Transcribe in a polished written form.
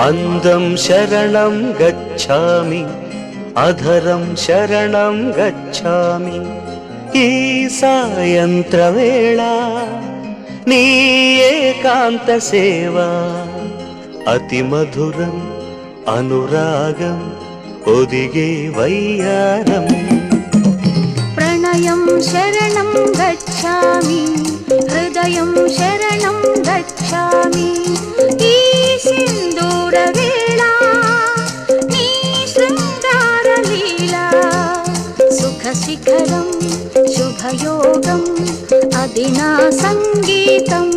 అందం శరణం గచ్ఛామి, అధరం శరణం గచ్ఛామి. ఈ సాయంత్రవేళ నీ ఏకాంత సేవ అతి మధురం అనురాగం ఒదిగే వయ్యారం. ప్రణయం శరణం గచ్ఛామి, హృదయం శరణం గచ్ఛామి. ఈ సింధూర వేళ నీ శృంగార లీల సుఖ శిఖరం శుభయోగం అది నా సంగీతం.